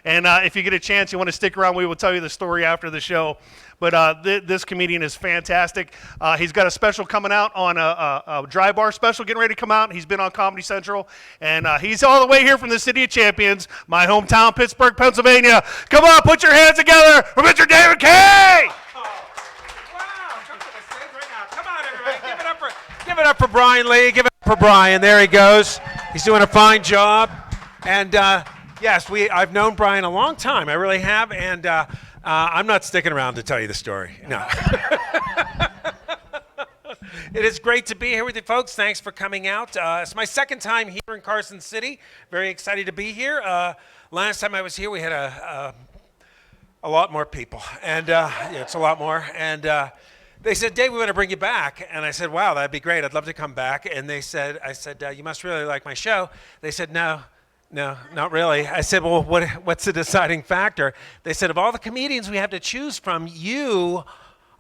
And if you get a chance, you want to stick around, we will tell you the story after the show. But this comedian is fantastic. He's got a special coming out on a dry bar special getting ready to come out. He's been on Comedy Central. And he's all the way here from the City of Champions, my hometown, Pittsburgh, Pennsylvania. Come on, put your hands together for Mr. David Kaye! Give it up for Brian Lee. Give it up for Brian. There he goes. He's doing a fine job. And yes, I've known Brian a long time. I really have. And I'm not sticking around to tell you the story. No. It is great to be here with you folks. Thanks for coming out. It's my second time here in Carson City. Very excited to be here. Last time I was here, we had a lot more people. And yeah, it's a lot more. And they said, Dave, we want to bring you back. And I said, wow, that'd be great. I'd love to come back. And I said, you must really like my show. They said, no, not really. I said, well, what's the deciding factor? They said, of all the comedians we have to choose from, you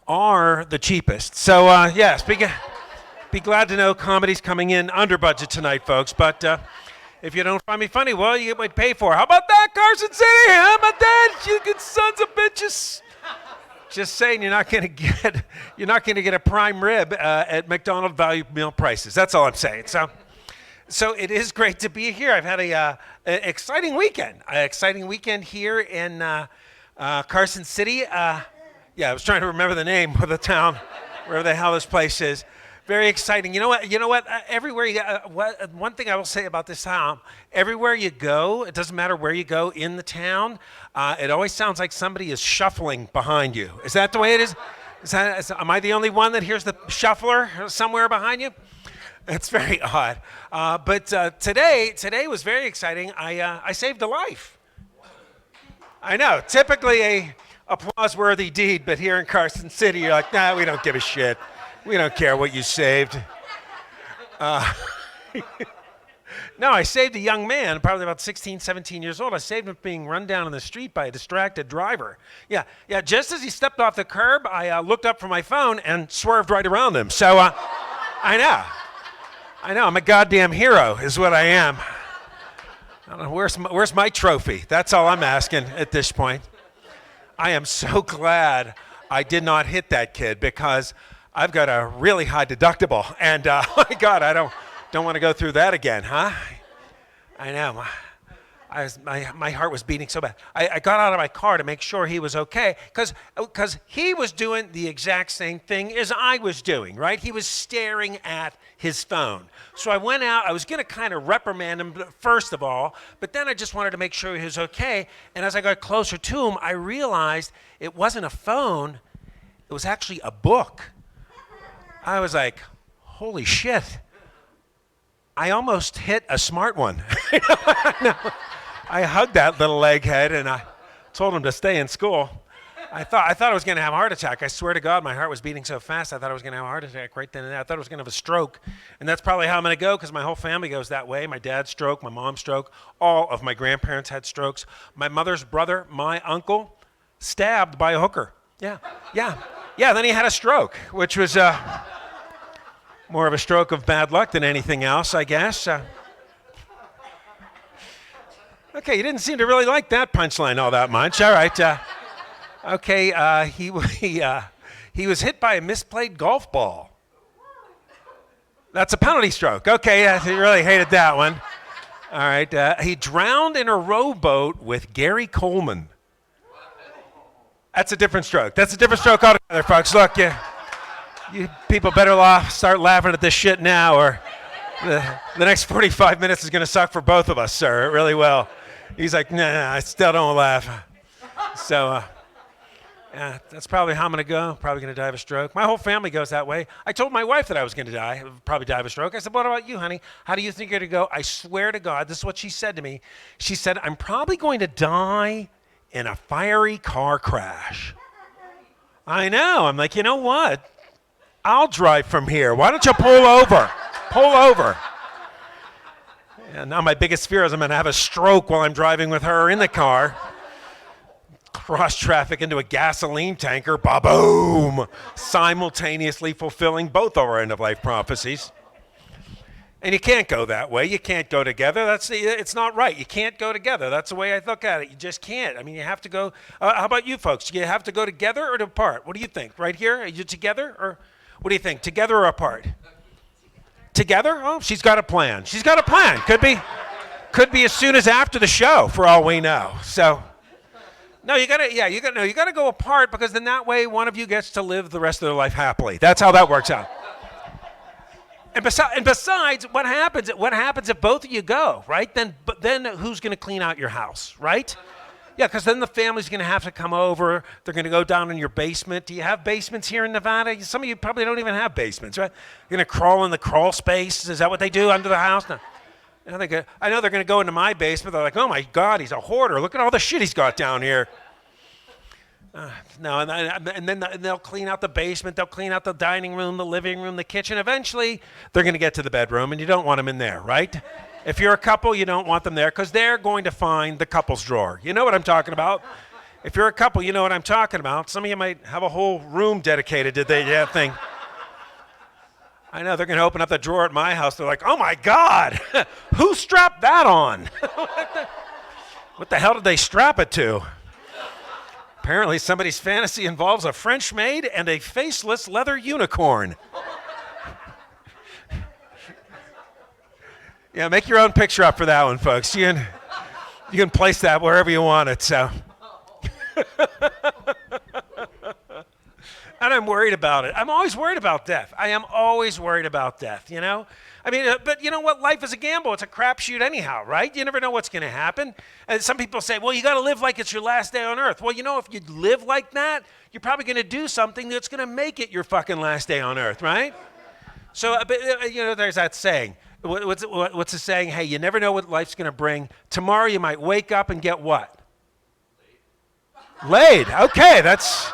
are the cheapest. So, yes, be glad to know comedy's coming in under budget tonight, folks. But if you don't find me funny, well, you get what you pay for. How about that, Carson City? How about that, you good sons of bitches? Just saying, you're not going to get a prime rib at McDonald's value meal prices. That's all I'm saying. So it is great to be here. I've had an exciting weekend. An exciting weekend here in Carson City. Yeah, I was trying to remember the name of the town, wherever the hell this place is. Very exciting. You know what? Everywhere one thing I will say about this town, everywhere you go, it doesn't matter where you go in the town, it always sounds like somebody is shuffling behind you. Is that the way it is? Am I the only one that hears the shuffler somewhere behind you? It's very odd. But today was very exciting. I saved a life. I know. Typically a applause-worthy deed, but here in Carson City, you're like, nah, we don't give a shit. We don't care what you saved. No, I saved a young man, probably about 16, 17 years old. I saved him from being run down in the street by a distracted driver. Yeah, just as he stepped off the curb, I looked up from my phone and swerved right around him. So, I know, I'm a goddamn hero is what I am. I don't know, where's my trophy? That's all I'm asking at this point. I am so glad I did not hit that kid because I've got a really high deductible, and oh my God, I don't want to go through that again, huh? I know. My heart was beating so bad. I got out of my car to make sure he was okay, because he was doing the exact same thing as I was doing, right? He was staring at his phone. So I went out. I was going to kind of reprimand him first of all, but then I just wanted to make sure he was okay. And as I got closer to him, I realized it wasn't a phone. It was actually a book. I was like, holy shit. I almost hit a smart one. I hugged that little egghead and I told him to stay in school. I thought I was going to have a heart attack. I swear to God, my heart was beating so fast, I thought I was going to have a heart attack right then and there. I thought I was going to have a stroke. And that's probably how I'm going to go because my whole family goes that way. My dad's stroke, my mom's stroke, all of my grandparents had strokes. My mother's brother, my uncle, stabbed by a hooker. Yeah, then he had a stroke, which was more of a stroke of bad luck than anything else, I guess. Okay, you didn't seem to really like that punchline all that much. All right. Okay, he was hit by a misplayed golf ball. That's a penalty stroke. Okay, he really hated that one. All right. He drowned in a rowboat with Gary Coleman. That's a different stroke. That's a different stroke altogether, folks. Look, you people better start laughing at this shit now, or the next 45 minutes is going to suck for both of us, sir. It really will. He's like, nah, I still don't laugh. So, yeah, that's probably how I'm going to go. Probably going to die of a stroke. My whole family goes that way. I told my wife that I was going to probably die of a stroke. I said, what about you, honey? How do you think you're going to go? I swear to God, this is what she said to me. She said, I'm probably going to die in a fiery car crash. I know. I'm like, you know what? I'll drive from here. Why don't you pull over? Pull over. And now my biggest fear is I'm going to have a stroke while I'm driving with her in the car. Cross traffic into a gasoline tanker, ba-boom, simultaneously fulfilling both of our end-of-life prophecies. And you can't go that way. You can't go together. It's not right. You can't go together. That's the way I look at it. You just can't. I mean, you have to go. How about you folks? Do you have to go together or apart? What do you think? Right here? Are you together? Or what do you think? Together or apart? Together? Oh, she's got a plan. She's got a plan. Could be as soon as after the show, for all we know. So, no, you gotta go apart, because then that way one of you gets to live the rest of their life happily. That's how that works out. And besides, what happens if both of you go, right? Then who's going to clean out your house, right? Yeah, because then the family's going to have to come over. They're going to go down in your basement. Do you have basements here in Nevada? Some of you probably don't even have basements, right? You're going to crawl in the crawl space. Is that what they do under the house? No. I know they're going to go into my basement. They're like, oh my God, he's a hoarder. Look at all the shit he's got down here. No, and then they'll clean out the basement. They'll clean out the dining room, the living room, the kitchen. Eventually, they're going to get to the bedroom, and you don't want them in there, right? If you're a couple, you don't want them there, because they're going to find the couple's drawer. You know what I'm talking about? If you're a couple, you know what I'm talking about. Some of you might have a whole room dedicated to that thing. I know, they're going to open up the drawer at my house. They're like, oh my God, who strapped that on? What the hell did they strap it to? Apparently somebody's fantasy involves a French maid and a faceless leather unicorn. Yeah, make your own picture up for that one, folks. You can place that wherever you want it. So, and I'm worried about it. I'm always worried about death. I am always worried about death. You know, I mean, but you know what? Life is a gamble. It's a crapshoot anyhow, right? You never know what's going to happen. And some people say, well, you got to live like it's your last day on earth. Well, you know, if you live like that, you're probably going to do something that's going to make it your fucking last day on earth, right? So, you know, there's that saying. What's the saying? Hey, you never know what life's going to bring. Tomorrow you might wake up and get what? Laid. Okay, that's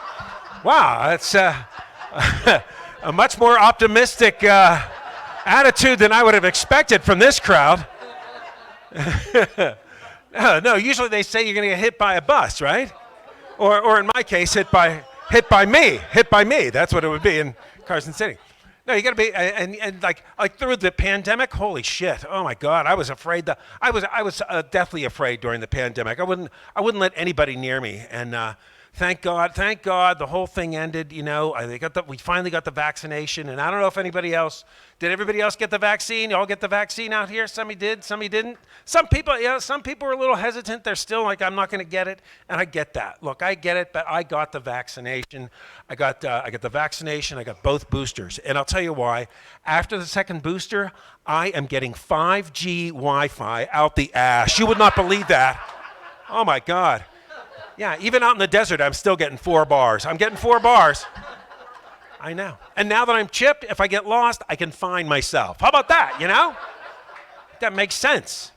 a much more optimistic attitude than I would have expected from this crowd. No, usually they say you're going to get hit by a bus, right? Or in my case, hit by me. That's what it would be in Carson City. No, you got to be, and like through the pandemic, holy shit! Oh my God, I was afraid I was deathly afraid during the pandemic. I wouldn't let anybody near me, and thank God, the whole thing ended. You know, we finally got the vaccination, and I don't know if anybody else did. Everybody else get the vaccine? You all get the vaccine out here? Some did, some didn't. Some people were a little hesitant. They're still like, I'm not going to get it, and I get that. Look, I get it, but I got the vaccination. I got the vaccination. I got both boosters, and I'll tell you why. After the second booster, I am getting 5G Wi-Fi out the ass. You would not believe that. Oh my God. Yeah, even out in the desert, I'm still getting 4 bars. I'm getting 4 bars. I know. And now that I'm chipped, if I get lost, I can find myself. How about that, you know? That makes sense.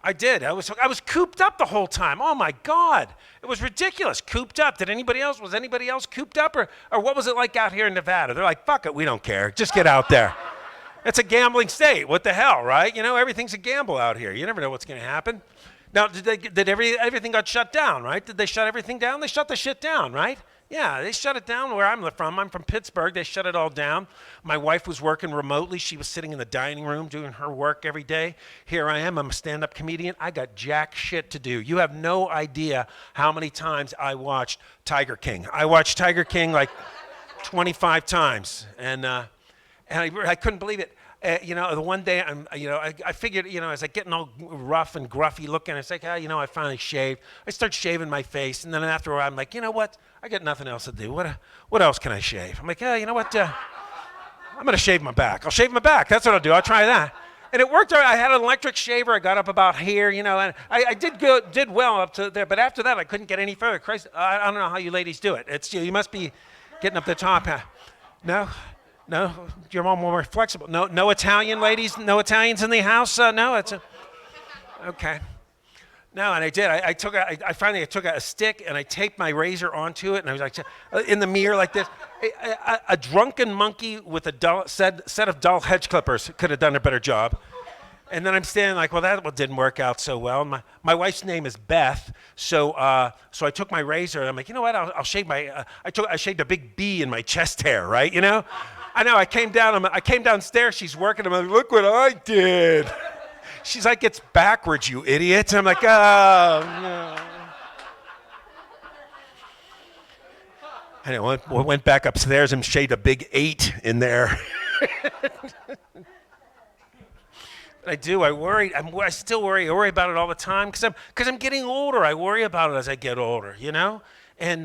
I did. I was cooped up the whole time. Oh my God. It was ridiculous. Cooped up. Was anybody else cooped up? Or what was it like out here in Nevada? They're like, fuck it, we don't care. Just get out there. It's a gambling state. What the hell, right? You know, everything's a gamble out here. You never know what's going to happen. Now, everything got shut down, right? Did they shut everything down? They shut the shit down, right? Yeah, they shut it down where I'm from. I'm from Pittsburgh. They shut it all down. My wife was working remotely. She was sitting in the dining room doing her work every day. Here I am. I'm a stand-up comedian. I got jack shit to do. You have no idea how many times I watched Tiger King. I watched Tiger King like 25 times, and I couldn't believe it. You know, the one day I figured, you know, as I getting all rough and gruffy looking, it's like, you know, I finally shaved. I start shaving my face, and then after a while, I'm like, you know what? I got nothing else to do. What else can I shave? I'm like, you know what? I'm gonna shave my back. I'll shave my back. That's what I'll do. I'll try that. And it worked. I had an electric shaver. I got up about here, you know, and I did well up to there. But after that, I couldn't get any further. Christ, I don't know how you ladies do it. You must be getting up the top. No. No, you're all more flexible. No Italian ladies, no Italians in the house. No, okay. No, and I did. I finally took a stick and I taped my razor onto it, and I was like in the mirror like this. A drunken monkey with a set of dull hedge clippers could have done a better job. And then I'm standing like, well, that didn't work out so well. My wife's name is Beth, so I took my razor and I'm like, you know what? I'll shave I shaved a big B in my chest hair, right? You know. I know. I came downstairs. She's working. I'm like, look what I did. She's like, it's backwards, you idiot. And I'm like, oh, no. I know. Went back upstairs and shaved a big 8 in there. I do. I worry. I still worry. I worry about it all the time because I'm getting older. I worry about it as I get older, you know? And,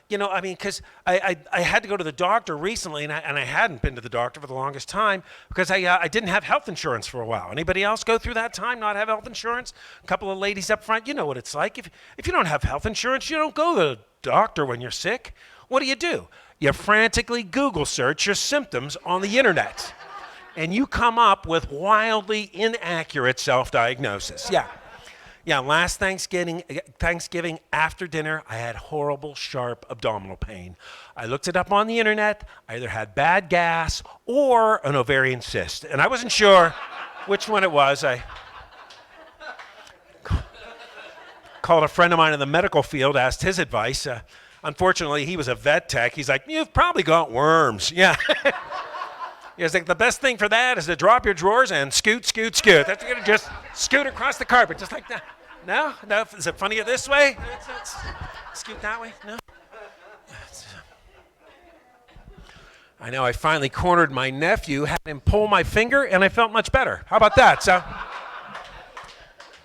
because I had to go to the doctor recently, and I hadn't been to the doctor for the longest time because I didn't have health insurance for a while. Anybody else go through that time, not have health insurance? A couple of ladies up front, you know what it's like. If you don't have health insurance, you don't go to the doctor when you're sick. What do? You frantically Google search your symptoms on the internet, and you come up with wildly inaccurate self-diagnosis. Yeah, last Thanksgiving after dinner, I had horrible, sharp abdominal pain. I looked it up on the internet. I either had bad gas or an ovarian cyst, and I wasn't sure which one it was. I called a friend of mine in the medical field, asked his advice. Unfortunately, he was a vet tech. He's like, you've probably got worms. Yeah. He's like, the best thing for that is to drop your drawers and scoot. That's you're going to just scoot across the carpet, just like that. No? Is it funnier this way? It's scoot that way? No? I know, I finally cornered my nephew, had him pull my finger, and I felt much better. How about that? So, a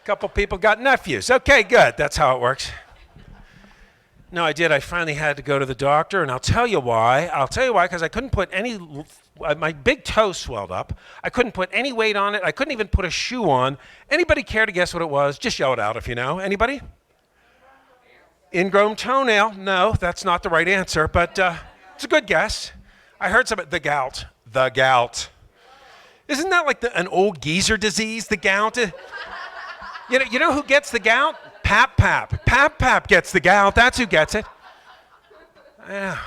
couple people got nephews. Okay, good. That's how it works. No, I did. I finally had to go to the doctor, and I'll tell you why. Because I couldn't put my big toe swelled up. I couldn't put any weight on it. I couldn't even put a shoe on. Anybody care to guess what it was? Just yell it out if you know. Anybody? Ingrown toenail. No, that's not the right answer, but it's a good guess. I heard the gout. The gout. Isn't that like an old geezer disease, the gout? You know who gets the gout? Pap. Pap gets the gout. That's who gets it. I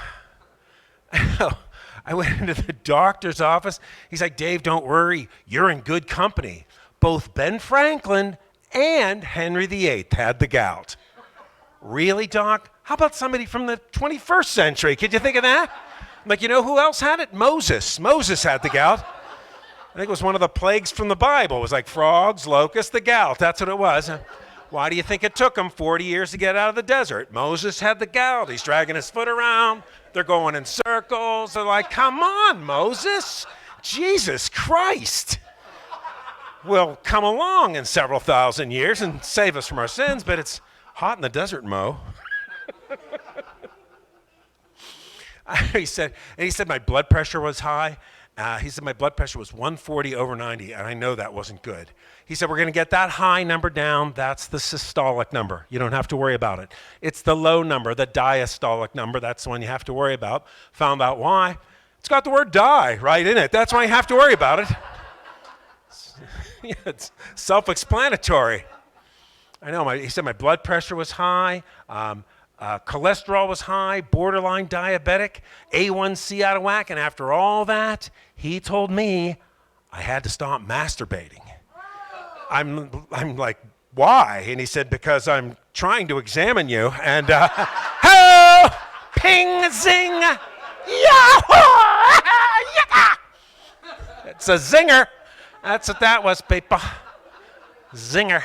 went into the doctor's office. He's like, Dave, don't worry. You're in good company. Both Ben Franklin and Henry VIII had the gout. Really, Doc? How about somebody from the 21st century? Could you think of that? I'm like, you know who else had it? Moses. Moses had the gout. I think it was one of the plagues from the Bible. It was like frogs, locusts, the gout. That's what it was. Why do you think it took him 40 years to get out of the desert? Moses had the gout. He's dragging his foot around. They're going in circles. They're like, come on, Moses. Jesus Christ. Will come along in several thousand years and save us from our sins, but it's hot in the desert, Mo. He said my blood pressure was high. He said my blood pressure was 140 over 90, and I know that wasn't good. He said, we're going to get that high number down. That's the systolic number. You don't have to worry about it. It's the low number, the diastolic number. That's the one you have to worry about. Found out why. It's got the word die right in it. That's why you have to worry about it. Yeah, it's self-explanatory. I know. He said my blood pressure was high. Cholesterol was high, borderline diabetic, A1C out of whack, and after all that, he told me I had to stop masturbating. I'm like, why? And he said, because I'm trying to examine you, and ho, ping, zing, yahoo, yaka. It's a zinger. That's what that was, people. Zinger.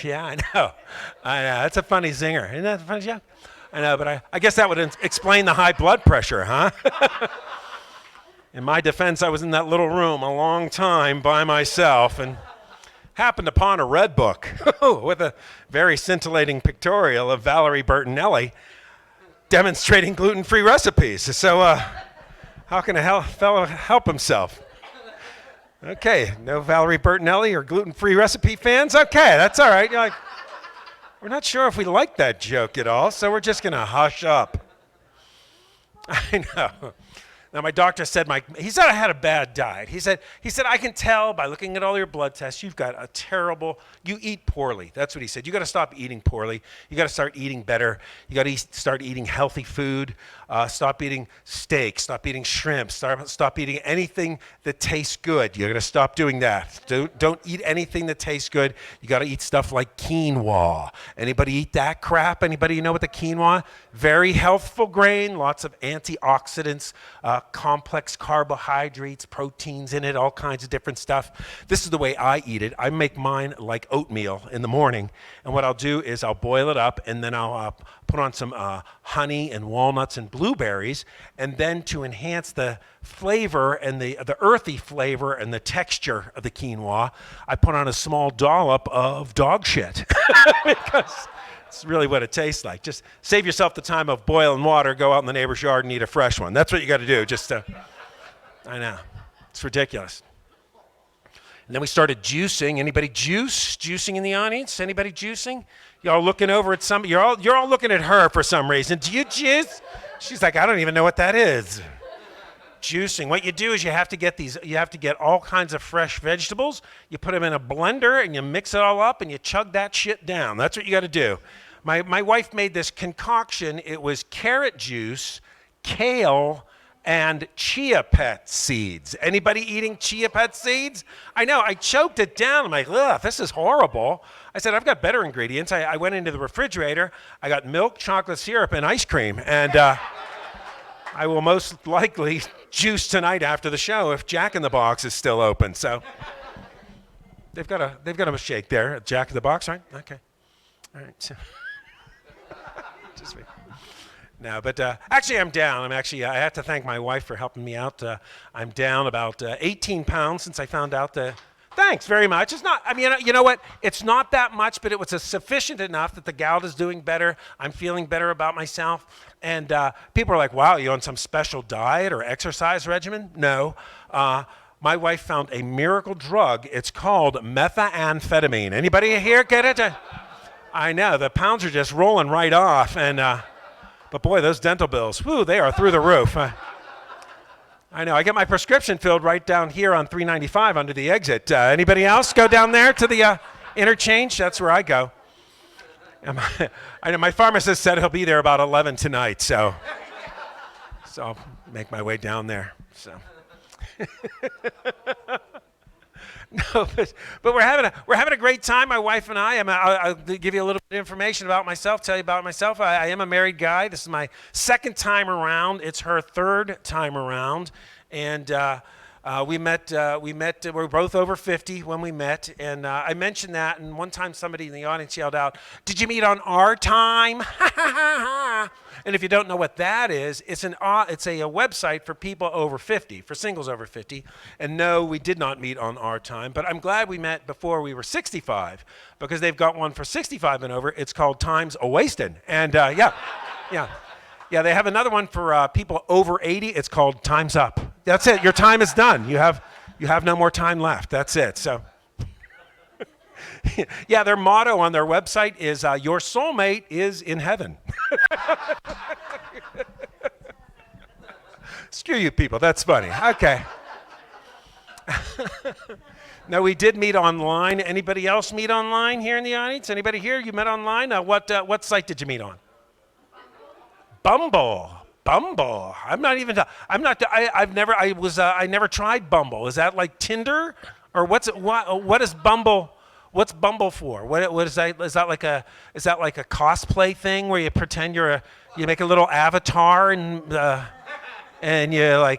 Yeah, I know. That's a funny zinger. Isn't that a funny joke? I know, but I guess that would explain the high blood pressure, huh? In my defense, I was in that little room a long time by myself and happened upon a red book with a very scintillating pictorial of Valerie Bertinelli demonstrating gluten-free recipes. So how can a fellow help himself? Okay, no Valerie Bertinelli or gluten-free recipe fans? Okay, that's all right. You're like, we're not sure if we like that joke at all, so we're just going to hush up. I know. Now my doctor said he said I had a bad diet. He said I can tell by looking at all your blood tests you've got you eat poorly. That's what he said. You got to stop eating poorly. You got to start eating better. You got to start eating healthy food. Stop eating steak. Stop eating shrimp. Stop eating anything that tastes good. You got to stop doing that. Don't eat anything that tastes good. You got to eat stuff like quinoa. Anybody eat that crap? Anybody know what the quinoa? Very healthful grain. Lots of antioxidants. Complex carbohydrates, proteins in it, all kinds of different stuff. This is the way I eat it. I make mine like oatmeal in the morning, and what I'll do is I'll boil it up, and then I'll put on some honey and walnuts and blueberries, and then to enhance the flavor and the earthy flavor and the texture of the quinoa, I put on a small dollop of dog shit because it's really what it tastes like. Just save yourself the time of boiling water, go out in the neighbor's yard and eat a fresh one. That's what you got to do. I know. It's ridiculous. And then we started juicing. Anybody juicing in the audience? Anybody juicing? Y'all looking over at you're all looking at her for some reason. Do you juice? She's like, I don't even know what that is. Juicing. What you do is you have to get all kinds of fresh vegetables. You put them in a blender and you mix it all up and you chug that shit down. That's what you got to do. My wife made this concoction. It was carrot juice, kale, and chia pet seeds. Anybody eating chia pet seeds? I know, I choked it down. I'm like, ugh, this is horrible. I said, I've got better ingredients. I went into the refrigerator. I got milk, chocolate syrup, and ice cream. And I will most likely juice tonight after the show if Jack in the Box is still open. So they've got a shake there. Jack in the Box, right? Okay. All right. Just wait. No, but actually I'm down. I have to thank my wife for helping me out. I'm down about 18 pounds since I found out the. Thanks very much. It's not, you know what? It's not that much, but it was sufficient enough that the gout is doing better. I'm feeling better about myself. And people are like, wow, you on some special diet or exercise regimen? No. My wife found a miracle drug. It's called methamphetamine. Anybody here get it? I know, the pounds are just rolling right off. And but boy, those dental bills, whew, they are through the roof. I know, I get my prescription filled right down here on 395 under the exit. Anybody else go down there to the interchange? That's where I go. I know my pharmacist said he'll be there about 11 tonight, so I'll make my way down there. So. No, but we're having a great time. My wife and I'll give you a little bit of information about myself. Tell you about myself. I am a married guy. This is my second time around. It's her third time around, and we met. We were both over 50 when we met, and I mentioned that. And one time, somebody in the audience yelled out, "Did you meet on our time?" And if you don't know what that is, it's a website for people over 50, for singles over 50. And no, we did not meet on our time, but I'm glad we met before we were 65, because they've got one for 65 and over. It's called Time's A-Wastin'. And yeah, they have another one for people over 80. It's called Time's Up. That's it. Your time is done. You have no more time left. That's it. So. Yeah, their motto on their website is, your soulmate is in heaven. Screw you people, that's funny. Okay. No, we did meet online. Anybody else meet online here in the audience? Anybody here? You met online? What site did you meet on? Bumble. I never tried Bumble. Is that like Tinder? Or what is Bumble? What's Bumble for? What is that? Is that like a cosplay thing where you pretend you make a little avatar and you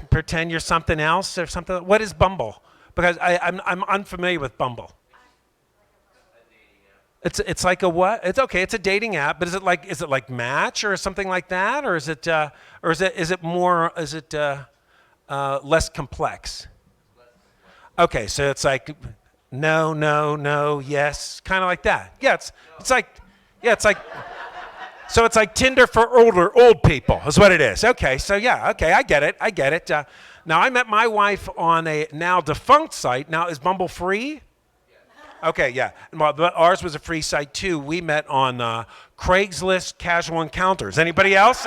pretend you're something else or something? What is Bumble? Because I'm unfamiliar with Bumble. It's like a what? It's okay. It's a dating app, but is it like Match or something like that, or is it less complex? Okay, so it's like. No, yes, kind of like that. Yeah, it's like Tinder for old people is what it is. Okay, so yeah, okay, I get it. Now I met my wife on a now defunct site. Now is Bumble free? Okay, yeah. Well, ours was a free site too. We met on Craigslist Casual Encounters. Anybody else?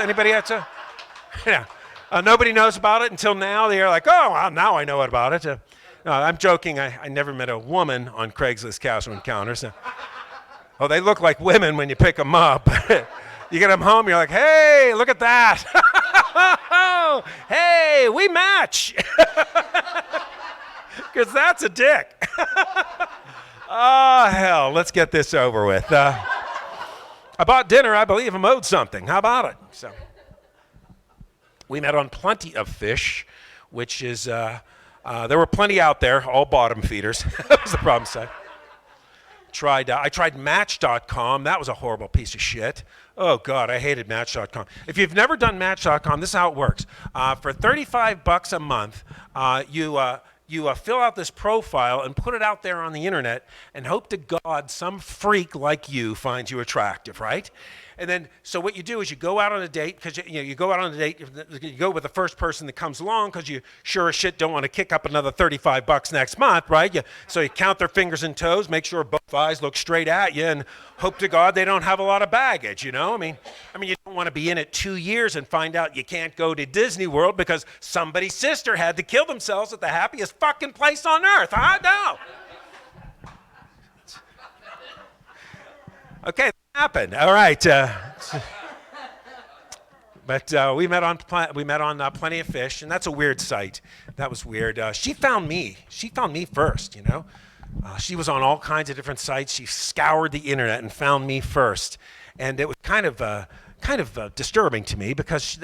Yeah. Nobody knows about it until now. They're like, oh, well, now I know about it. No, I'm joking. I never met a woman on Craigslist Casual Encounters. Oh, they look like women when you pick them up. You get them home, you're like, hey, look at that. Hey, we match. Because that's a dick. Oh, hell, let's get this over with. I bought dinner. I believe I'm owed something. How about it? So, we met on Plenty of Fish, which is, there were plenty out there, all bottom feeders. That was the problem side. I tried Match.com. That was a horrible piece of shit. Oh, God, I hated Match.com. If you've never done Match.com, this is how it works. For $35 a month, you fill out this profile and put it out there on the internet and hope to God some freak like you finds you attractive, right? And then, so what you do is you go out on a date, because you go out on a date, you go with the first person that comes along, because you sure as shit don't want to kick up another $35 next month, right? So you count their fingers and toes, make sure both eyes look straight at you, and hope to God they don't have a lot of baggage, you know? I mean, you don't want to be in it 2 years and find out you can't go to Disney World because somebody's sister had to kill themselves at the happiest fucking place on earth, huh? No. Okay. Happened. All right. But we met on Plenty of Fish, and that's a weird site. That was weird. She found me. She found me first. You know, she was on all kinds of different sites. She scoured the internet and found me first, and it was kind of disturbing to me because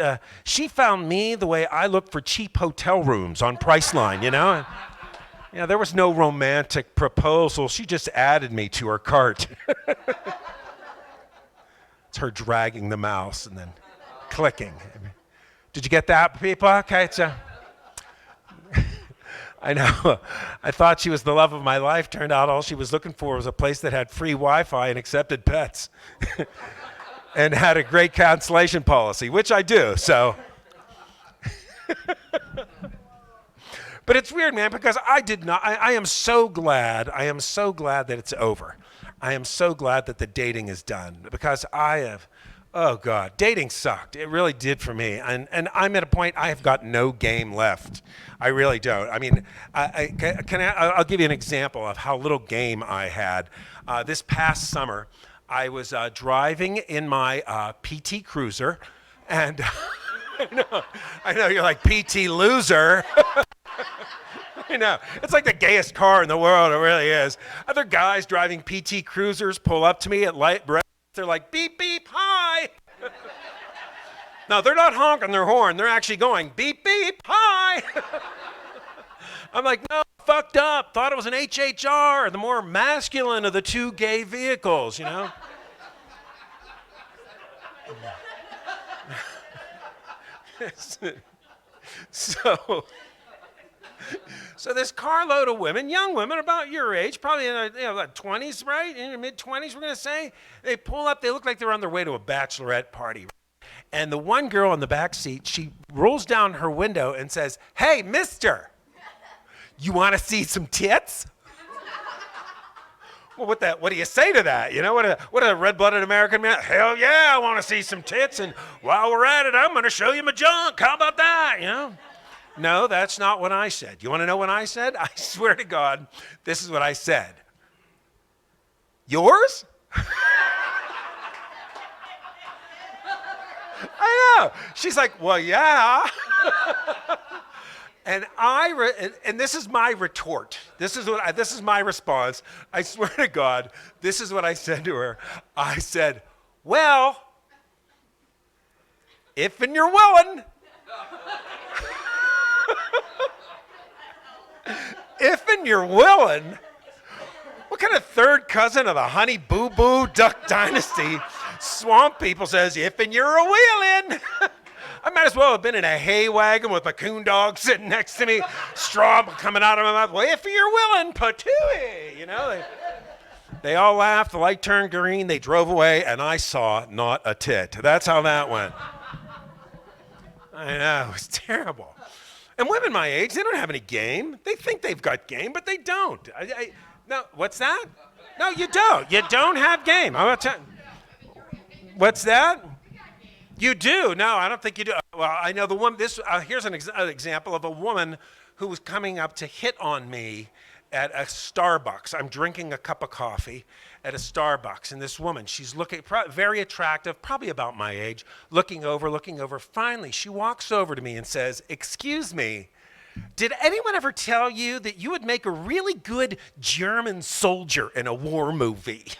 she found me the way I look for cheap hotel rooms on Priceline. You know. There was no romantic proposal. She just added me to her cart. It's her dragging the mouse and then clicking. Did you get that, people? Okay, I know. I thought she was the love of my life. Turned out all she was looking for was a place that had free Wi-Fi and accepted pets and had a great cancellation policy, which I do, so. But it's weird, man, because I am so glad that it's over. I am so glad that the dating is done because oh God, dating sucked. It really did for me. And I'm at a point I have got no game left. I really don't. I mean, I'll give you an example of how little game I had. This past summer, I was driving in my PT Cruiser, and I know, you're like, PT loser. I know. It's like the gayest car in the world. It really is. Other guys driving PT Cruisers pull up to me at light red. They're like, beep, beep, hi. No, they're not honking their horn. They're actually going, beep, beep, hi. I'm like, no, fucked up. Thought it was an HHR, the more masculine of the two gay vehicles, you know? So this carload of women, young women about your age, probably in their 20s, right? In your mid-20s, we're going to say. They pull up. They look like they're on their way to a bachelorette party. And the one girl in the back seat, she rolls down her window and says, hey, mister, you want to see some tits? Well, what do you say to that? You know, what a red-blooded American man? Hell yeah, I want to see some tits. And while we're at it, I'm going to show you my junk. How about that, you know? No, that's not what I said. You want to know what I said? I swear to God, this is what I said. Yours? I know. She's like, well, yeah. And and this is my retort. This is my response. I swear to God, this is what I said to her. I said, well, if and you're willing. If and you're willing. What kind of third cousin of the Honey Boo Boo Duck Dynasty swamp people says, if and you're a wheelin'? I might as well have been in a hay wagon with my coon dog sitting next to me, straw coming out of my mouth. Well, if you're willing, patooey. You know, they all laughed, the light turned green, they drove away, and I saw not a tit. That's how that went. I know, it was terrible. And women my age, they don't have any game. They think they've got game, but they don't. No, what's that? No, you don't. You don't have game. I'm gonna tell you. What's that? You do? No, I don't think you do. Well, I know the woman. Here's an example of a woman who was coming up to hit on me at a Starbucks. I'm drinking a cup of coffee at a Starbucks, and this woman, she's looking very attractive, probably about my age, looking over. Finally, she walks over to me and says, "Excuse me, did anyone ever tell you that you would make a really good German soldier in a war movie?"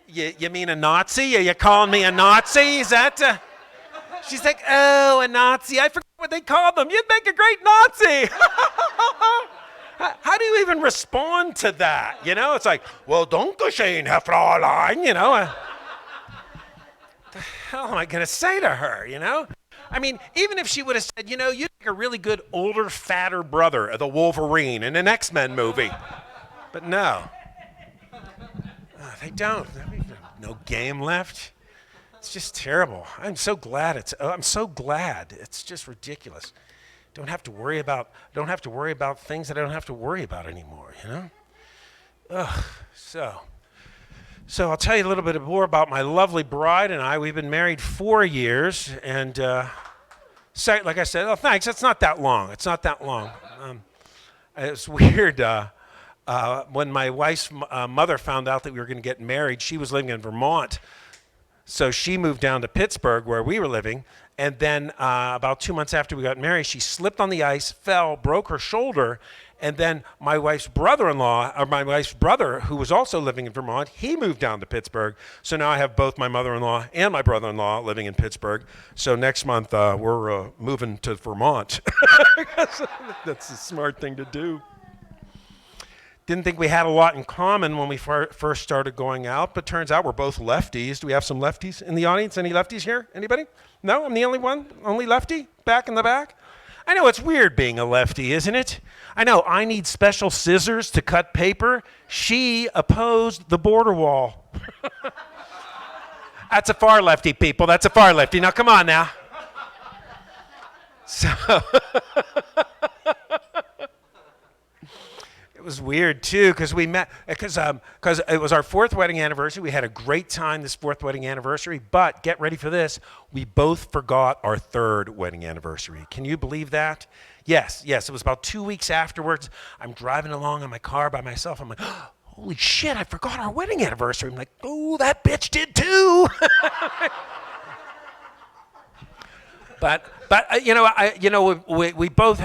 You mean a Nazi? Are you calling me a Nazi? Is that? She's like, "Oh, a Nazi. I forgot what they called them. You'd make a great Nazi." How do you even respond to that? You know, it's like, "Well, Dankeschön, Herr Fräulein." You know, what the hell am I going to say to her? You know, I mean, even if she would have said, "You know, you'd make a really good older, fatter brother of the Wolverine in an X-Men movie," but no, they don't. No game left. It's just terrible. I'm so glad it's just ridiculous. Don't have to worry about things that I don't have to worry about anymore, you know? Ugh. So I'll tell you a little bit more about my lovely bride and I. We've been married 4 years, and like I said, oh, thanks. It's not that long. It's weird. When my wife's mother found out that we were going to get married, she was living in Vermont. So she moved down to Pittsburgh, where we were living. And then about 2 months after we got married, she slipped on the ice, fell, broke her shoulder. And then my wife's brother, who was also living in Vermont, he moved down to Pittsburgh. So now I have both my mother-in-law and my brother-in-law living in Pittsburgh. So next month we're moving to Vermont. That's a smart thing to do. Didn't think we had a lot in common when we first started going out, but turns out we're both lefties. Do we have some lefties in the audience? Any lefties here? Anybody? No? I'm the only one? Only lefty? Back in the back? I know it's weird being a lefty, isn't it? I know I need special scissors to cut paper. She opposed the border wall. That's a far lefty, people. That's a far lefty. Now, come on now. So... It was weird too because we met because it was our 4th wedding anniversary. We had a great time this 4th wedding anniversary, but get ready for this. We both forgot our 3rd wedding anniversary. Can you believe that? Yes. It was about 2 weeks afterwards. I'm driving along in my car by myself. I'm like, oh, holy shit, I forgot our wedding anniversary. I'm like, oh, that bitch did too. But we both,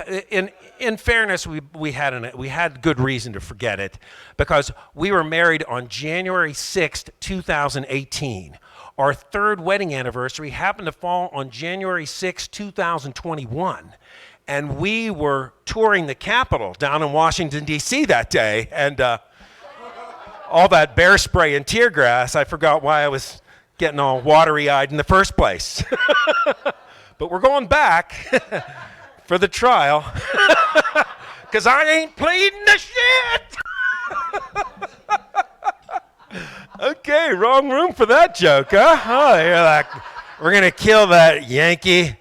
in fairness, we had good reason to forget it because we were married on January 6th, 2018. Our 3rd wedding anniversary happened to fall on January 6th, 2021. And we were touring the Capitol down in Washington, D.C. that day. And all that bear spray and tear gas, I forgot why I was getting all watery-eyed in the first place. But we're going back for the trial because I ain't pleading the shit. Okay, wrong room for that joke, huh? Oh, you're like, we're going to kill that Yankee.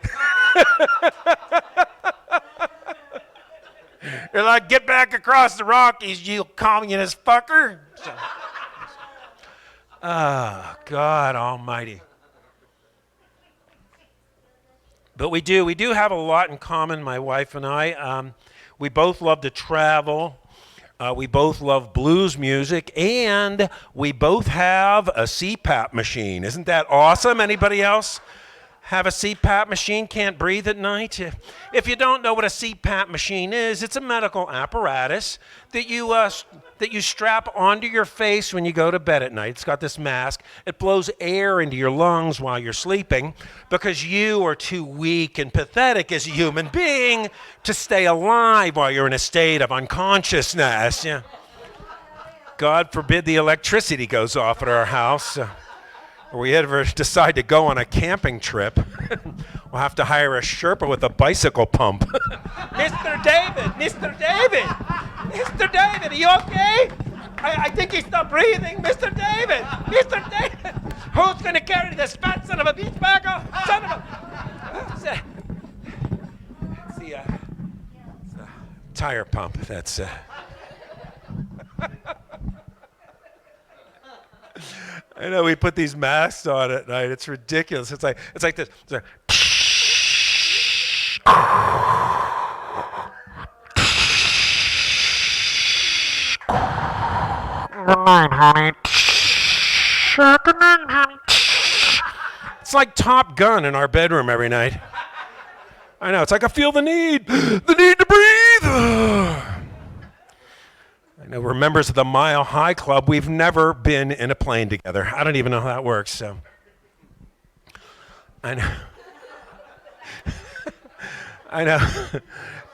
You're like, get back across the Rockies, you communist fucker. Oh, God almighty. But we do have a lot in common, my wife and I. We both love to travel. We both love blues music, and we both have a CPAP machine. Isn't that awesome? Anybody else have a CPAP machine? Can't breathe at night? If you don't know what a CPAP machine is, it's a medical apparatus that you strap onto your face when you go to bed at night. It's got this mask. It blows air into your lungs while you're sleeping because you are too weak and pathetic as a human being to stay alive while you're in a state of unconsciousness. Yeah. God forbid the electricity goes off at our house. Or we ever decide to go on a camping trip, we'll have to hire a Sherpa with a bicycle pump. Mr. David, are you okay? I think he stopped breathing. Mr. David, who's going to carry this fat son of a beach bagger? Son of a... It's the tire pump. That's... I know we put these masks on at night. It's ridiculous. It's like this. It's like, Good night, honey. Good night, honey. it's like Top Gun in our bedroom every night. I know. It's like I feel the need to breathe. I know we're members of the Mile High Club. We've never been in a plane together. I don't even know how that works. So I know. I know.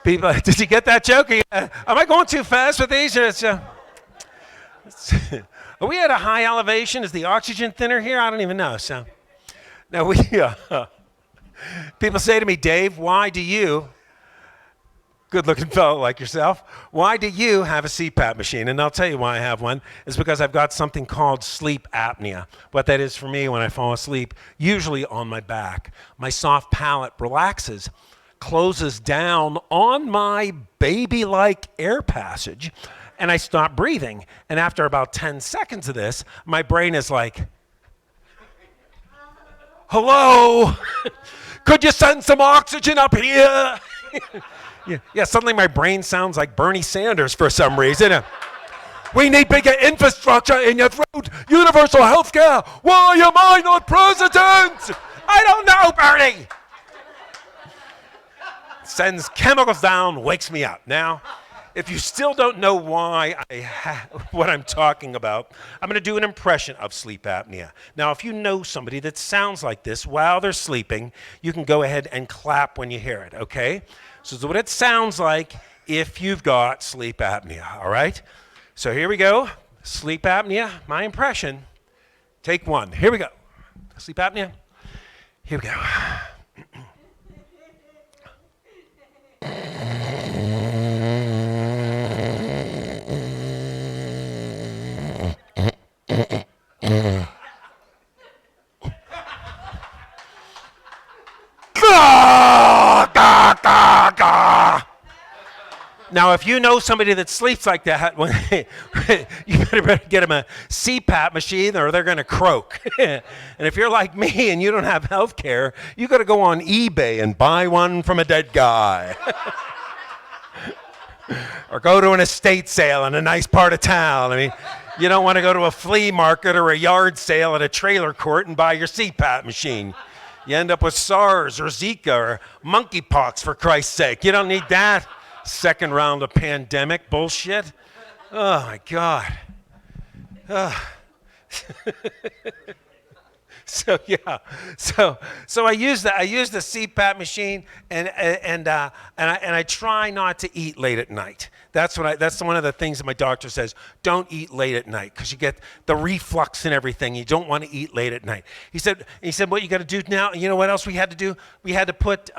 People, did you get that joke? Am I going too fast with these? Are we at a high elevation? Is the oxygen thinner here? I don't even know. So, now people say to me, Dave, why do you, good-looking fellow like yourself, why do you have a CPAP machine? And I'll tell you why I have one. It's because I've got something called sleep apnea. What that is for me when I fall asleep, usually on my back. My soft palate relaxes, closes down on my baby-like air passage, and I stop breathing. And after about 10 seconds of this, my brain is like, hello, could you send some oxygen up here? Yeah, suddenly my brain sounds like Bernie Sanders for some reason. We need bigger infrastructure in your throat, universal health care. Why am I not president? I don't know, Bernie. Sends chemicals down, wakes me up. Now, if you still don't know why what I'm talking about, I'm going to do an impression of sleep apnea. Now, if you know somebody that sounds like this while they're sleeping, you can go ahead and clap when you hear it, okay? So this is what it sounds like if you've got sleep apnea, all right? So here we go. Sleep apnea, my impression. Take one. Here we go. Sleep apnea. Here we go. Now, if you know somebody that sleeps like that, you better get them a CPAP machine or they're going to croak. And if you're like me and you don't have health care, you got to go on eBay and buy one from a dead guy. Or go to an estate sale in a nice part of town. I mean, you don't want to go to a flea market or a yard sale at a trailer court and buy your CPAP machine. You end up with SARS or Zika or monkeypox, for Christ's sake. You don't need that. Second round of pandemic bullshit. Oh my God. So yeah, so I use the CPAP machine and I try not to eat late at night. That's one of the things that my doctor says. Don't eat late at night because you get the reflux and everything. You don't want to eat late at night. He said what you got to do now. You know what else we had to do? We had to put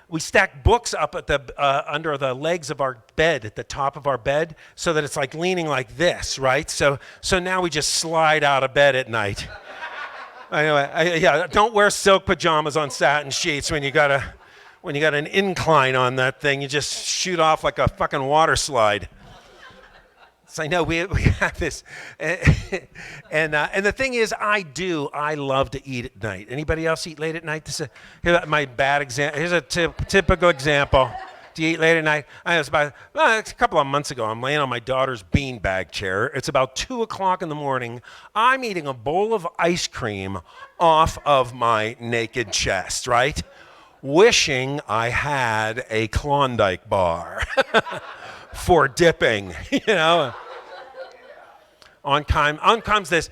we stacked books up at the under the legs of our bed at the top of our bed so that it's like leaning like this, right? So now we just slide out of bed at night. Yeah, don't wear silk pajamas on satin sheets when you got an incline on that thing. You just shoot off like a fucking water slide. So I know we have this, and the thing is, I love to eat at night. Anybody else eat late at night? Here's my bad example. Here's a typical example. Do you eat late at night? It's about a couple of months ago. I'm laying on my daughter's beanbag chair. It's about 2 o'clock in the morning. I'm eating a bowl of ice cream off of my naked chest, right? Wishing I had a Klondike bar for dipping, you know. On comes this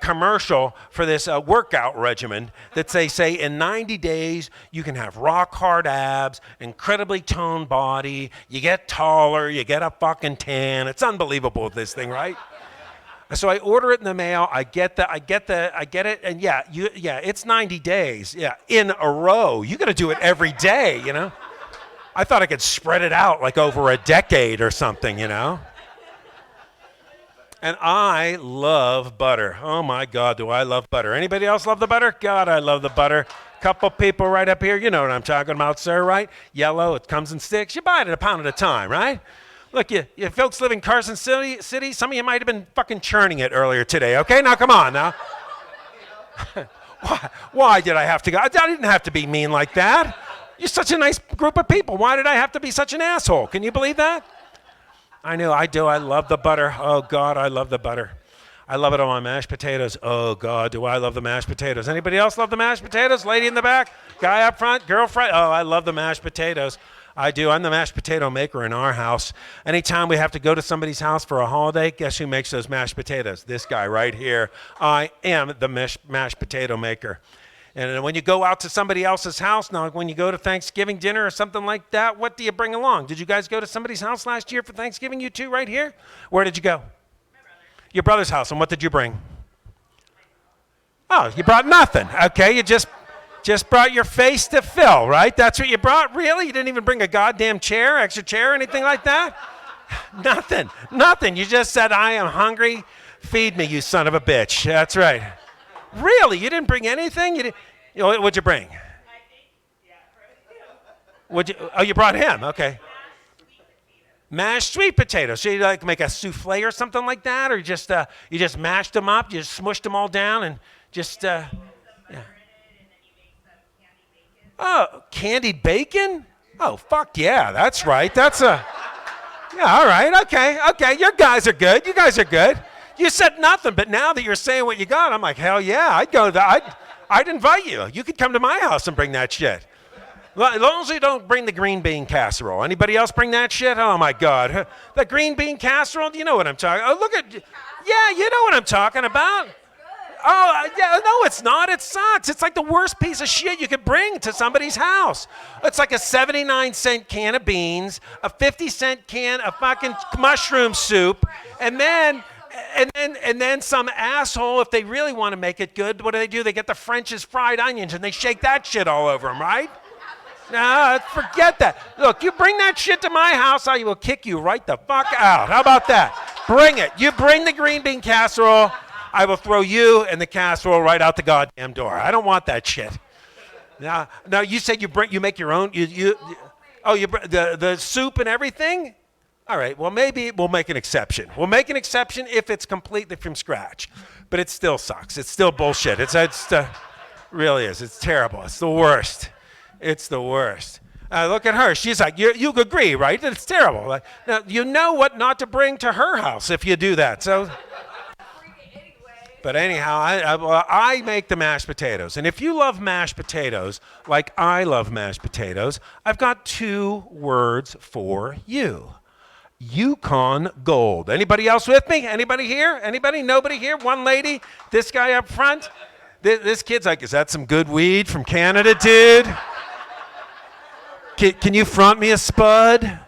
commercial for this workout regimen that they say in 90 days you can have rock hard abs, incredibly toned body, you get taller, you get a fucking tan. It's unbelievable, this thing, right? So I order it in the mail. I get it, and it's 90 days, in a row. You got to do it every day, you know. I thought I could spread it out like over a decade or something, you know. And I love butter. Oh my God, do I love butter. Anybody else love the butter? God, I love the butter. Couple people right up here, you know what I'm talking about, sir, right? Yellow, it comes in sticks. You buy it at a pound at a time, right? Look, you folks live in Carson City. Some of you might have been fucking churning it earlier today, okay? Now, come on, now. Why did I have to go? I didn't have to be mean like that. You're such a nice group of people. Why did I have to be such an asshole? Can you believe that? I know, I do. I love the butter. Oh, God, I love the butter. I love it on my mashed potatoes. Oh, God, do I love the mashed potatoes. Anybody else love the mashed potatoes? Lady in the back? Guy up front? Girl front? Oh, I love the mashed potatoes. I do. I'm the mashed potato maker in our house. Anytime we have to go to somebody's house for a holiday, guess who makes those mashed potatoes? This guy right here. I am the mashed potato maker. And when you go out to somebody else's house, now when you go to Thanksgiving dinner or something like that, what do you bring along? Did you guys go to somebody's house last year for Thanksgiving, you two right here? Where did you go? Your brother's house. And what did you bring? Oh, you brought nothing. Okay, you just brought your face to fill, right? That's what you brought? Really? You didn't even bring a goddamn chair, extra chair, anything like that? Nothing. You just said, I am hungry. Feed me, you son of a bitch. That's right. Really? You didn't bring anything? What'd you bring? You brought him. Okay. Mashed sweet potatoes. So you like make a souffle or something like that? Or you just mashed them up, you just smushed them all down and just, yeah. Oh, candied bacon? Oh, fuck yeah, that's right. Yeah, all right, okay. You guys are good. You said nothing, but now that you're saying what you got, I'm like, hell yeah, I'd invite you. You could come to my house and bring that shit. As long as you don't bring the green bean casserole. Anybody else bring that shit? Oh my God. The green bean casserole, you know what I'm talking about. Oh, yeah, you know what I'm talking about. Oh, yeah, no, it's not. It sucks. It's like the worst piece of shit you could bring to somebody's house. It's like a 79-cent can of beans, a 50-cent can of fucking mushroom soup, and then some asshole, if they really want to make it good, what do? They get the French's fried onions and they shake that shit all over them, right? No, forget that. Look, you bring that shit to my house, I will kick you right the fuck out. How about that? Bring it. You bring the green bean casserole, I will throw you and the casserole right out the goddamn door. I don't want that shit. Now you said you make your own. You the soup and everything. All right. Well, maybe we'll make an exception. We'll make an exception if it's completely from scratch, but it still sucks. It's still bullshit. It's really is. It's terrible. It's the worst. It's the worst. Look at her. She's like, you agree, right? That it's terrible. Like, now you know what not to bring to her house if you do that. So. But anyhow, I make the mashed potatoes. And if you love mashed potatoes, like I love mashed potatoes, I've got 2 words for you. Yukon Gold. Anybody else with me? Anybody here? Anybody? Nobody here? One lady? This guy up front? This kid's like, is that some good weed from Canada, dude? Can you front me a spud?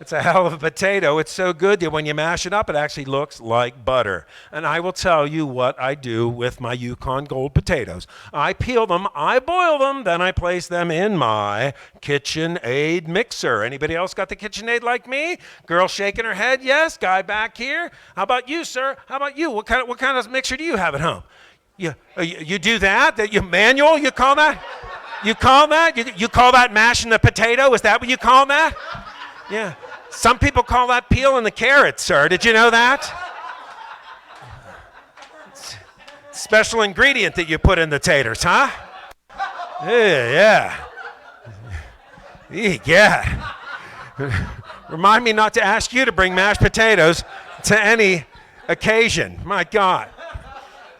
It's a hell of a potato. It's so good that when you mash it up, it actually looks like butter. And I will tell you what I do with my Yukon Gold potatoes. I peel them, I boil them, then I place them in my KitchenAid mixer. Anybody else got the KitchenAid like me? Girl shaking her head, yes. Guy back here. How about you, sir? How about you? What kind of mixer do you have at home? You do that? That you manual? You call that? You call that? You call that mashing the potato? Is that what you call that? Yeah. Some people call that peeling the carrots, sir. Did you know that? Special ingredient that you put in the taters, huh? Yeah. Yeah. Remind me not to ask you to bring mashed potatoes to any occasion. My God.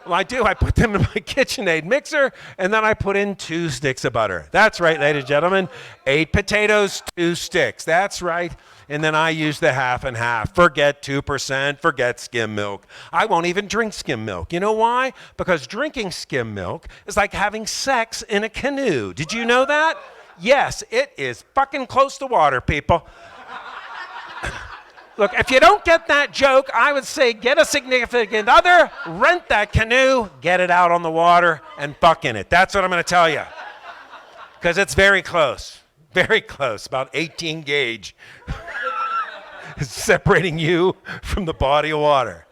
Well, I do. I put them in my KitchenAid mixer, and then I put in 2 sticks of butter. That's right, ladies and gentlemen. 8 potatoes, 2 sticks. That's right. And then I use the half and half. Forget 2%, forget skim milk. I won't even drink skim milk. You know why? Because drinking skim milk is like having sex in a canoe. Did you know that? Yes, it is fucking close to water, people. Look, if you don't get that joke, I would say get a significant other, rent that canoe, get it out on the water, and fuck in it. That's what I'm going to tell you. Because it's very close. Very close. About 18 gauge. Separating you from the body of water.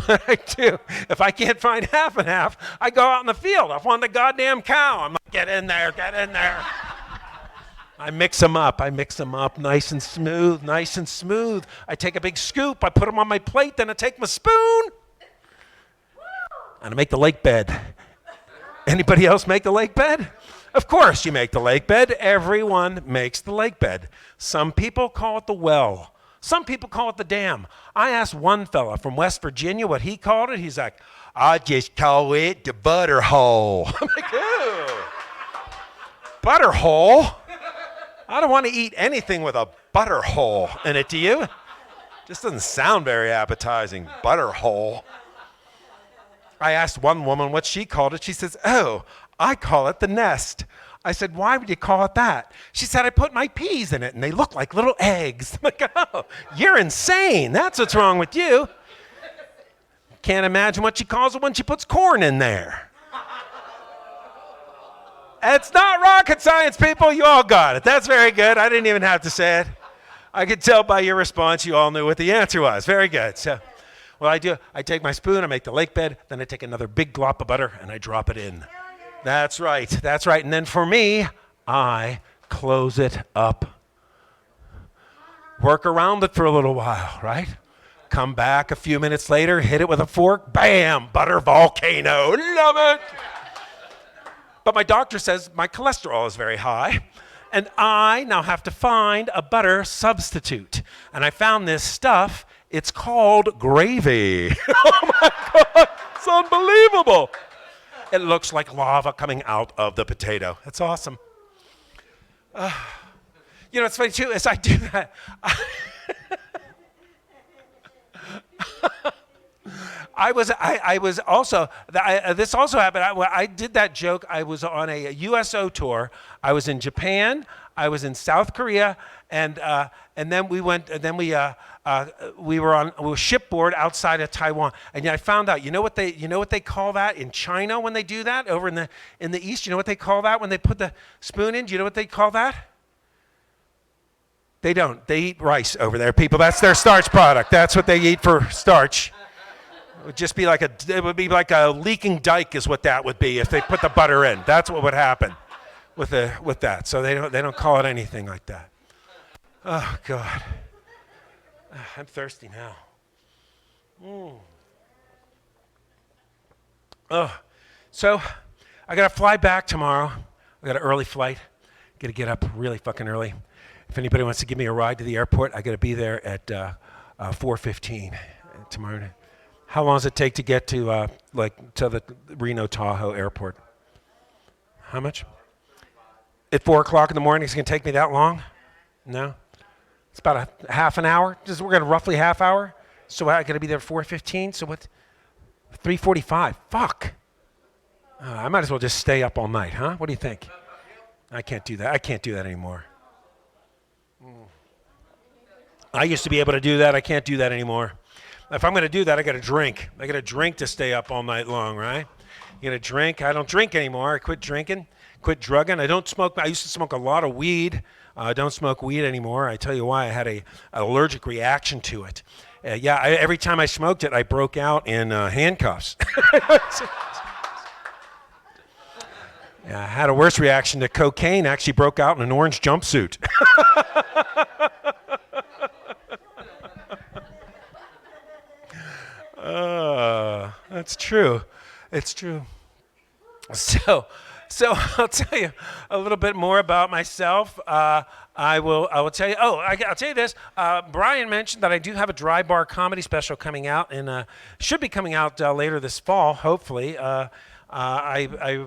What I do, if I can't find half and half, I go out in the field. I want the goddamn cow. I'm like, get in there. I mix them up nice and smooth, nice and smooth. I take a big scoop, I put them on my plate, then I take my spoon, and I make the lake bed. Anybody else make the lake bed? Of course you make the lake bed. Everyone makes the lake bed. Some people call it the well. Some people call it the dam. I asked one fella from West Virginia what he called it. He's like, I just call it the butter hole. I'm like, ew. Butter hole? I don't want to eat anything with a butter hole in it, do you? Just doesn't sound very appetizing, butter hole. I asked one woman what she called it. She says, oh, I call it the nest. I said, why would you call it that? She said, I put my peas in it and they look like little eggs. I'm like, oh, you're insane. That's what's wrong with you. Can't imagine what she calls it when she puts corn in there. It's not rocket science, people. You all got it. That's very good. I didn't even have to say it. I could tell by your response you all knew what the answer was. Very good. So what I do, I take my spoon, I make the lake bed, then I take another big glop of butter and I drop it in. That's right. That's right. And then for me, I close it up. Work around it for a little while, right? Come back a few minutes later, hit it with a fork, bam, butter volcano. Love it. But my doctor says my cholesterol is very high, and I now have to find a butter substitute. And I found this stuff. It's called gravy. Oh my God, it's unbelievable. It looks like lava coming out of the potato. It's awesome. You know, it's funny too, as I do that, this also happened. I did that joke. I was on a USO tour. I was in Japan. I was in South Korea, and then we went. And then we were shipboard outside of Taiwan. And I found out. You know what they call that in China when they do that over in the East. You know what they call that when they put the spoon in? Do you know what they call that? They don't. They eat rice over there, people. That's their starch product. That's what they eat for starch. It would be like a leaking dike is what that would be if they put the butter in. That's what would happen with that. So they don't call it anything like that. Oh God. I'm thirsty now. Oh. So I gotta fly back tomorrow. I got an early flight. Gotta get up really fucking early. If anybody wants to give me a ride to the airport, I gotta be there at 4:15 tomorrow night. How long does it take to get to the Reno Tahoe airport? How much? At 4 o'clock in the morning, it's going to take me that long? No? It's about a half an hour. We're going to roughly half hour. So I got to be there at 4:15. So what? 3:45. Fuck. I might as well just stay up all night, huh? What do you think? I can't do that. I can't do that anymore. I used to be able to do that. I can't do that anymore. If I'm going to do that, I got to drink. I got to drink to stay up all night long, right? You got to drink. I don't drink anymore. I quit drinking, quit drugging. I don't smoke. I used to smoke a lot of weed. I don't smoke weed anymore. I tell you why. I had an allergic reaction to it. Every time I smoked it, I broke out in handcuffs. I had a worse reaction to cocaine. Actually broke out in an orange jumpsuit. That's true. It's true. So I'll tell you a little bit more about myself. I will tell you. I'll tell you this. Brian mentioned that I do have a dry bar comedy special coming out, and should be coming out later this fall, hopefully. I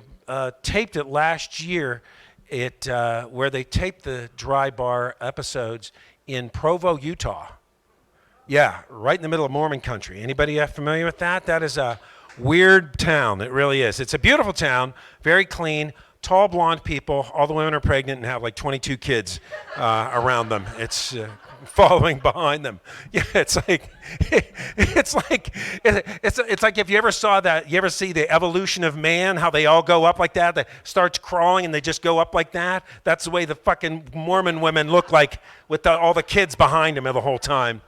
taped it last year. Where they taped the dry bar episodes in Provo, Utah. Yeah, right in the middle of Mormon country. Anybody familiar with that? That is a weird town. It really is. It's a beautiful town, very clean, tall blonde people. All the women are pregnant and have like 22 kids around them. It's following behind them. Yeah, it's like if you ever saw that. You ever see the evolution of man? How they all go up like that? They start crawling and they just go up like that. That's the way the fucking Mormon women look like with all the kids behind them the whole time.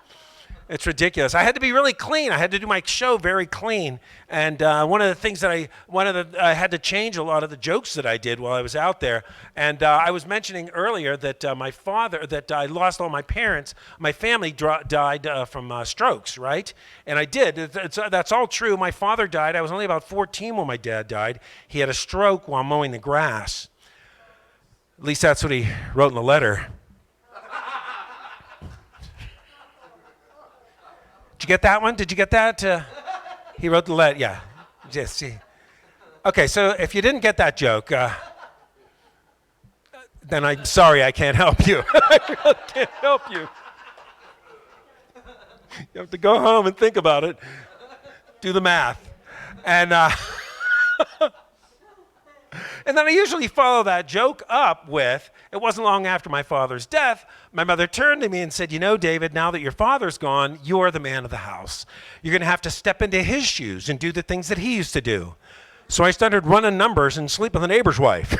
It's ridiculous. I had to be really clean. I had to do my show very clean. And one of the things that I had to change a lot of the jokes that I did while I was out there. And I was mentioning earlier that that I lost all my parents. My family died from strokes, right? And I did. That's all true. My father died. I was only about 14 when my dad died. He had a stroke while mowing the grass. At least that's what he wrote in the letter. Did you get that one? Did you get that? He wrote the letter. Yeah. Just see. Okay, so if you didn't get that joke, then I'm sorry I can't help you. I really can't help you. You have to go home and think about it. Do the math. And and then I usually follow that joke up with, it wasn't long after my father's death, my mother turned to me and said, you know, David, now that your father's gone, you're the man of the house. You're going to have to step into his shoes and do the things that he used to do. So I started running numbers and sleep with the neighbor's wife.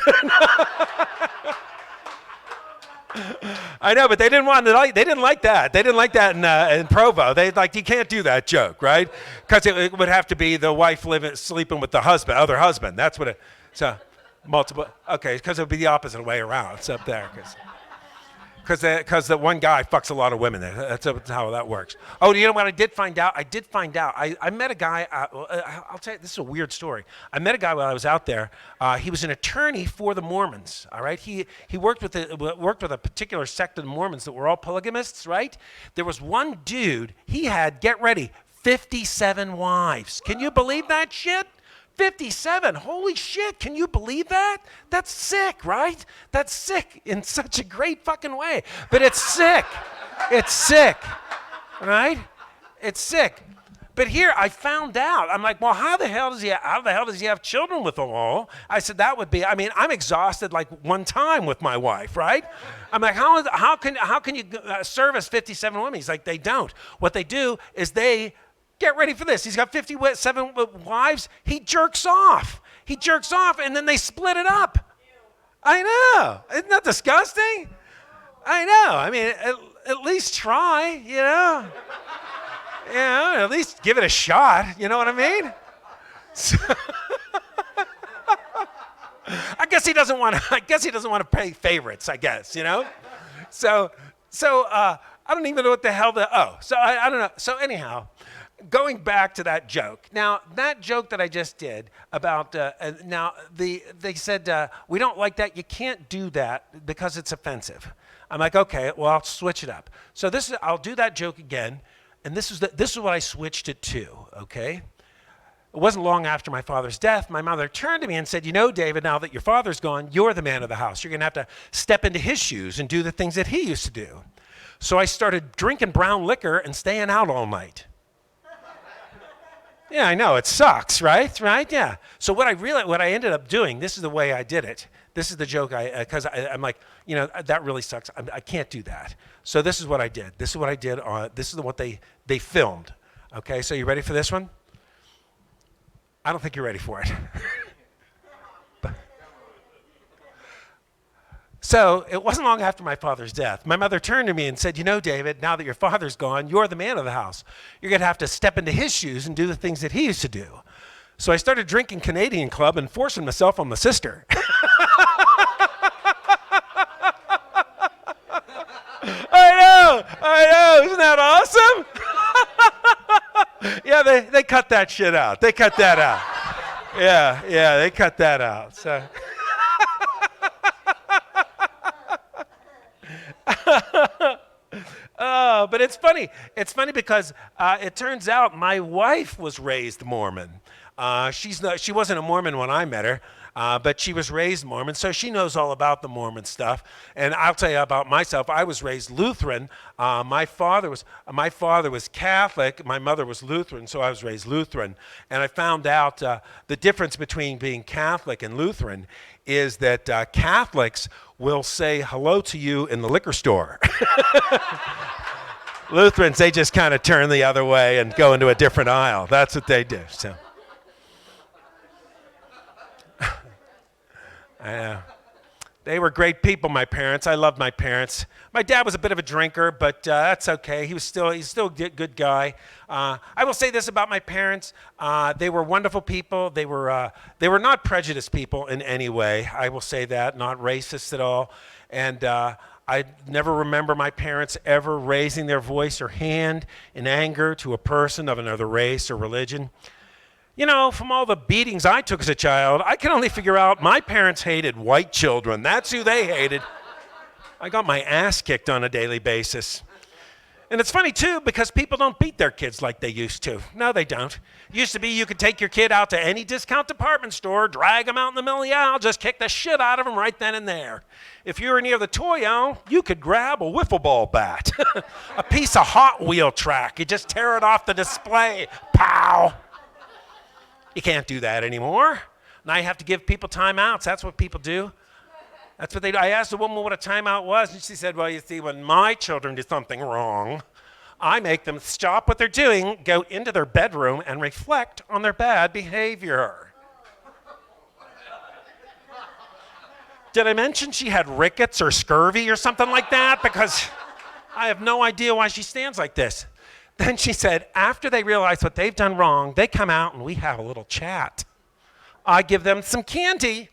I know, but they didn't like that. They didn't like that in Provo. They like, you can't do that joke, right? Because it would have to be the wife sleeping with the other husband. That's what it. So multiple. Okay, because it would be the opposite way around. It's up there because the one guy fucks a lot of women. That's how that works. Oh, you know what I did find out? I met a guy. I'll tell you, this is a weird story. I met a guy while I was out there. He was an attorney for the Mormons. All right, he worked with a particular sect of the Mormons that were all polygamists. Right? There was one dude. He had, get ready, 57 wives. Can you believe that shit? 57, holy shit, can you believe that? That's sick, right? That's sick in such a great fucking way. But it's sick. It's sick, right? It's sick. But here I found out, I'm like, well, how the hell does he have children with them all? I said, I'm exhausted like one time with my wife, right? I'm like, how can you service 57 women? He's like, they don't. What they do is get ready for this. He's got 57 wives. He jerks off. And then they split it up. I know. Isn't that disgusting? I know. I mean, at least try, you know. At least give it a shot. You know what I mean? So I guess he doesn't want to pay favorites, I guess, you know. So I don't even know what the hell I don't know. So anyhow, going back to that joke. Now, that joke that I just did about, they said, we don't like that. You can't do that because it's offensive. I'm like, okay, well, I'll switch it up. So I'll do that joke again, and this is what I switched it to, okay? It wasn't long after my father's death, my mother turned to me and said, you know, David, now that your father's gone, you're the man of the house. You're going to have to step into his shoes and do the things that he used to do. So I started drinking brown liquor and staying out all night. Yeah, I know, it sucks, right? Right, yeah. So what I ended up doing, this is the way I did it. This is the joke, because I'm like, you know, that really sucks. I can't do that. So this is what I did. This is what they filmed. Okay, so you ready for this one? I don't think you're ready for it. So it wasn't long after my father's death. My mother turned to me and said, you know, David, now that your father's gone, you're the man of the house. You're going to have to step into his shoes and do the things that he used to do. So I started drinking Canadian Club and forcing myself on my sister. I know. Isn't that awesome? Yeah, they cut that shit out. They cut that out. Yeah, they cut that out. So. But it's funny. It's funny because it turns out my wife was raised Mormon. She wasn't a Mormon when I met her, but she was raised Mormon, so she knows all about the Mormon stuff. And I'll tell you about myself. I was raised Lutheran. My father was Catholic. My mother was Lutheran, so I was raised Lutheran. And I found out the difference between being Catholic and Lutheran is that Catholics will say hello to you in the liquor store. Lutherans, they just kind of turn the other way and go into a different aisle. That's what they do. So, I know. They were great people, my parents. I loved my parents. My dad was a bit of a drinker, but that's okay. He's still a good guy. I will say this about my parents. They were wonderful people. They were not prejudiced people in any way. I will say that, not racist at all. And I never remember my parents ever raising their voice or hand in anger to a person of another race or religion. You know, from all the beatings I took as a child, I can only figure out my parents hated white children. That's who they hated. I got my ass kicked on a daily basis. And it's funny, too, because people don't beat their kids like they used to. No, they don't. Used to be you could take your kid out to any discount department store, drag them out in the middle of the aisle, just kick the shit out of them right then and there. If you were near the toy aisle, you could grab a wiffle ball bat, a piece of Hot Wheel track. You just tear it off the display. Pow! You can't do that anymore. Now you have to give people timeouts. That's what people do. That's what they do. I asked a woman what a timeout was, and she said, well, you see, when my children do something wrong, I make them stop what they're doing, go into their bedroom, and reflect on their bad behavior. Did I mention she had rickets or scurvy or something like that? Because I have no idea why she stands like this. Then she said, after they realize what they've done wrong, they come out and we have a little chat. I give them some candy,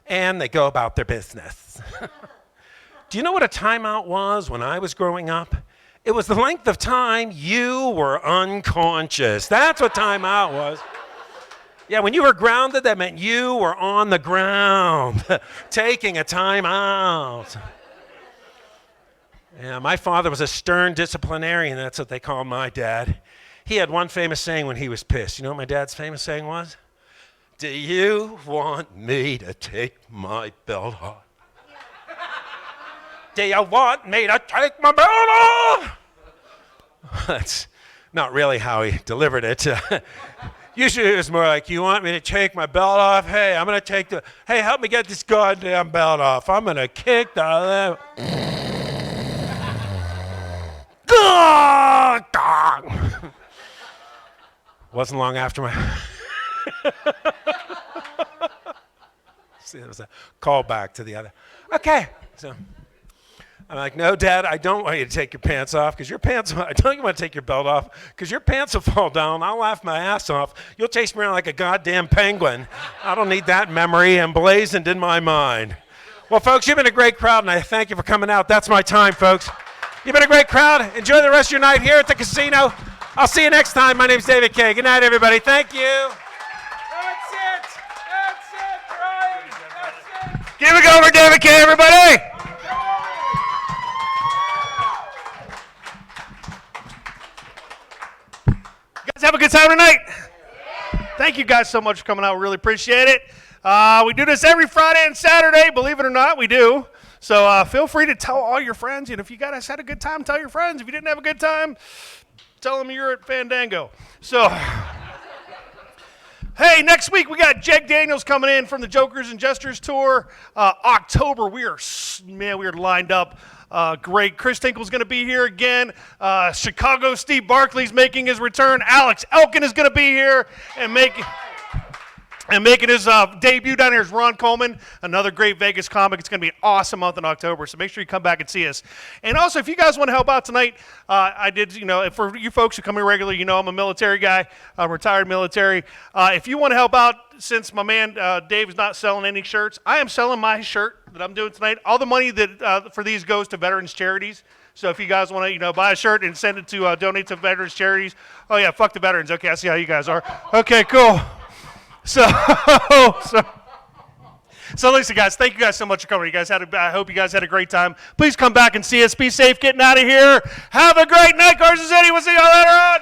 and they go about their business. Do you know what a timeout was when I was growing up? It was the length of time you were unconscious. That's what timeout was. Yeah, when you were grounded, that meant you were on the ground, taking a timeout. Yeah, my father was a stern disciplinarian. That's what they called my dad. He had one famous saying when he was pissed. You know what my dad's famous saying was? Do you want me to take my belt off? Do you want me to take my belt off? That's not really how he delivered it. Usually it was more like, you want me to take my belt off? Hey, I'm going to take hey, help me get this goddamn belt off. I'm going to kick the... Wasn't long after my... See, there was a callback to the other. Okay, so I'm like, no, Dad, I don't want you to take your pants off because your pants, I don't want to take your belt off because your pants will fall down. I'll laugh my ass off. You'll chase me around like a goddamn penguin. I don't need that memory emblazoned in my mind. Well, folks, you've been a great crowd, and I thank you for coming out. That's my time, folks. You've been a great crowd. Enjoy the rest of your night here at the casino. I'll see you next time. My name's David Kaye. Good night, everybody. Thank you. That's it. That's it, Brian. That's it. Give it over, David Kaye, everybody. You guys have a good time tonight. Thank you guys so much for coming out. We really appreciate it. We do this every Friday and Saturday. Believe it or not, we do. So feel free to tell all your friends. And if you guys had a good time, tell your friends. If you didn't have a good time, tell them you're at Fandango. So, hey, next week we got Jake Daniels coming in from the Jokers and Jesters tour. October, we are lined up. Great. Chris Tinkle's going to be here again. Chicago Steve Barkley's making his return. Alex Elkin is going to be here and making his debut down here is Ron Coleman, another great Vegas comic. It's going to be an awesome month in October, so make sure you come back and see us. And also, if you guys want to help out tonight, for you folks who come here regularly, I'm a military guy, retired military. If you want to help out, since my man Dave is not selling any shirts, I am selling my shirt that I'm doing tonight. All the money that for these goes to veterans charities. So if you guys want to, buy a shirt and send it to donate to veterans charities. Oh yeah, fuck the veterans. Okay, I see how you guys are. Okay, cool. So listen, guys, thank you guys so much for coming. I hope you guys had a great time. Please come back and see us. Be safe getting out of here. Have a great night, Carson City. We'll see y'all later on.